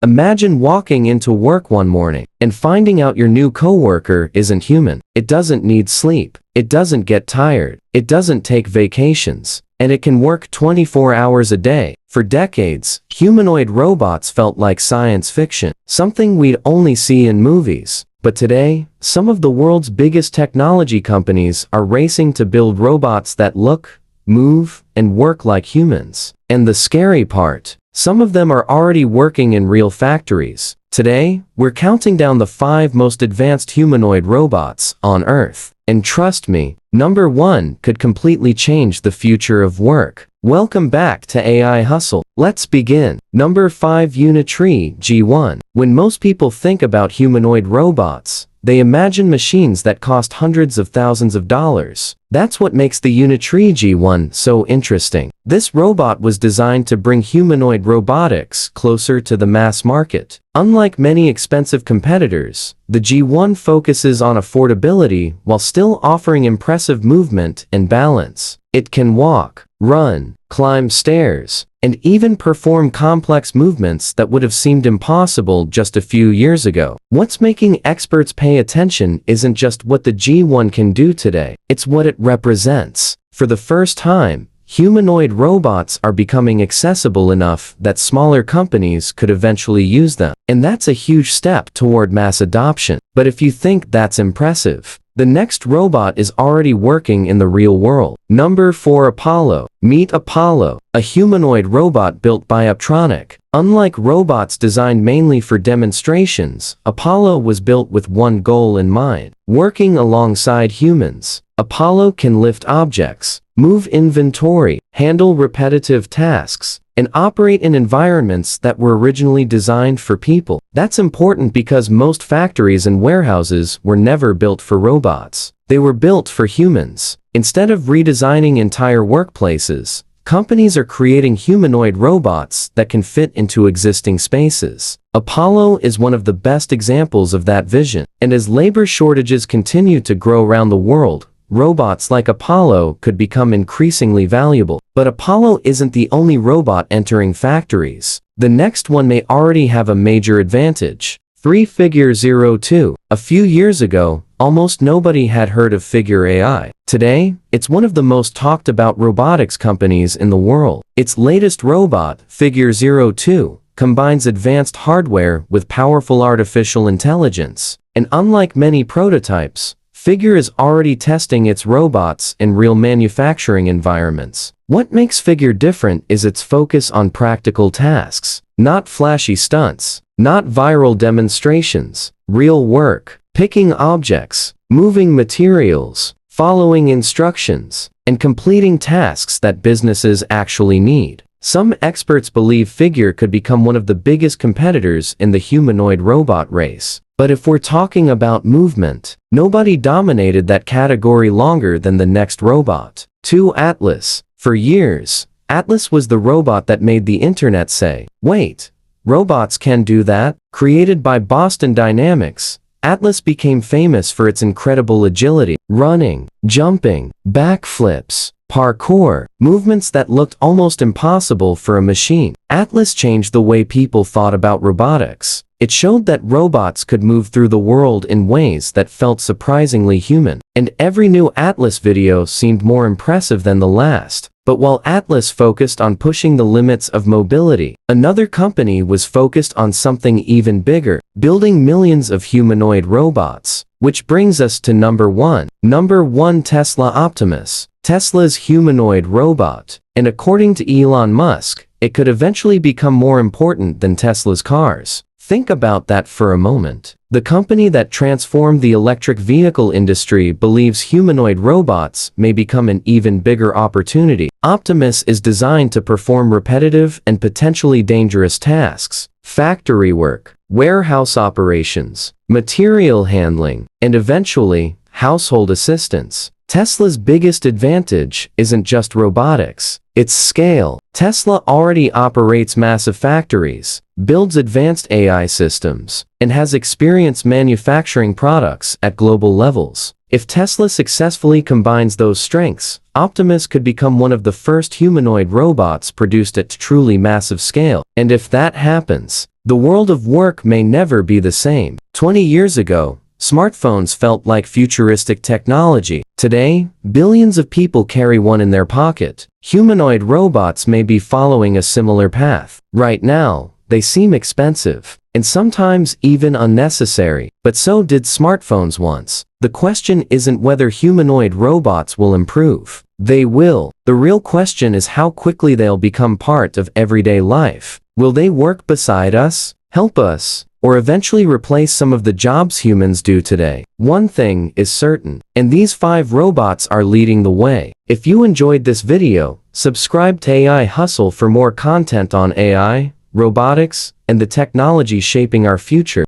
Imagine walking into work one morning and finding out your new coworker isn't human. It doesn't need sleep. It doesn't get tired. It doesn't take vacations. And it can work 24 hours a day. For decades, humanoid robots felt like science fiction, something we'd only see in movies. But today, some of the world's biggest technology companies are racing to build robots that look, move, and work like humans. And the scary part, some of them are already working in real factories. Today, we're counting down the 5 most advanced humanoid robots on Earth. And trust me, number 1 could completely change the future of work. Welcome back to AI Hustle. Let's begin. Number 5, Unitree G1. When most people think about humanoid robots, they imagine machines that cost hundreds of thousands of dollars. That's what makes the Unitree G1 so interesting. This robot was designed to bring humanoid robotics closer to the mass market. Unlike many expensive competitors, the G1 focuses on affordability while still offering impressive movement and balance. It can walk, run, climb stairs, and even perform complex movements that would have seemed impossible just a few years ago. What's making experts pay attention isn't just what the G1 can do today, it's what it represents. For the first time, humanoid robots are becoming accessible enough that smaller companies could eventually use them. And that's a huge step toward mass adoption. But if you think that's impressive, the next robot is already working in the real world. Number 4, Apollo. Meet Apollo, a humanoid robot built by Optronic. Unlike robots designed mainly for demonstrations, Apollo was built with one goal in mind: working alongside humans. Apollo can lift objects, move inventory, handle repetitive tasks, and operate in environments that were originally designed for people. That's important because most factories and warehouses were never built for robots. They were built for humans. Instead of redesigning entire workplaces, companies are creating humanoid robots that can fit into existing spaces. Apollo is one of the best examples of that vision. And as labor shortages continue to grow around the world, robots like Apollo could become increasingly valuable. But Apollo isn't the only robot entering factories. The next one may already have a major advantage. 3. Figure 02. A few years ago, almost nobody had heard of Figure AI. Today, it's one of the most talked about robotics companies in the world. Its latest robot, Figure 02, combines advanced hardware with powerful artificial intelligence. And unlike many prototypes, Figure is already testing its robots in real manufacturing environments. What makes Figure different is its focus on practical tasks, not flashy stunts, not viral demonstrations, real work, picking objects, moving materials, following instructions, and completing tasks that businesses actually need. Some experts believe Figure could become one of the biggest competitors in the humanoid robot race. But if we're talking about movement, nobody dominated that category longer than the next robot. 2. Atlas. For years, Atlas was the robot that made the internet say, "Wait, robots can do that?" Created by Boston Dynamics, Atlas became famous for its incredible agility, running, jumping, backflips, parkour, movements that looked almost impossible for a machine. Atlas changed the way people thought about robotics. It showed that robots could move through the world in ways that felt surprisingly human. And every new Atlas video seemed more impressive than the last. But while Atlas focused on pushing the limits of mobility, another company was focused on something even bigger, building millions of humanoid robots. Which brings us to number 1. Number 1, Tesla Optimus. Tesla's humanoid robot. And according to Elon Musk, it could eventually become more important than Tesla's cars. Think about that for a moment. The company that transformed the electric vehicle industry believes humanoid robots may become an even bigger opportunity. Optimus is designed to perform repetitive and potentially dangerous tasks: factory work, warehouse operations, material handling, and eventually, household assistance. Tesla's biggest advantage isn't just robotics, it's scale. Tesla already operates massive factories, builds advanced AI systems, and has experience manufacturing products at global levels. If Tesla successfully combines those strengths, Optimus could become one of the first humanoid robots produced at truly massive scale. And if that happens, The world of work may never be the same. 20 years ago, smartphones felt like futuristic technology. Today, billions of people carry one in their pocket. Humanoid robots may be following a similar path. Right now, they seem expensive, and sometimes even unnecessary, but so did smartphones once. The question isn't whether humanoid robots will improve. They will. The real question is how quickly they'll become part of everyday life. Will they work beside us, help us, or eventually replace some of the jobs humans do today? One thing is certain, and these 5 robots are leading the way. If you enjoyed this video, subscribe to AI Hustle for more content on AI, robotics, and the technology shaping our future.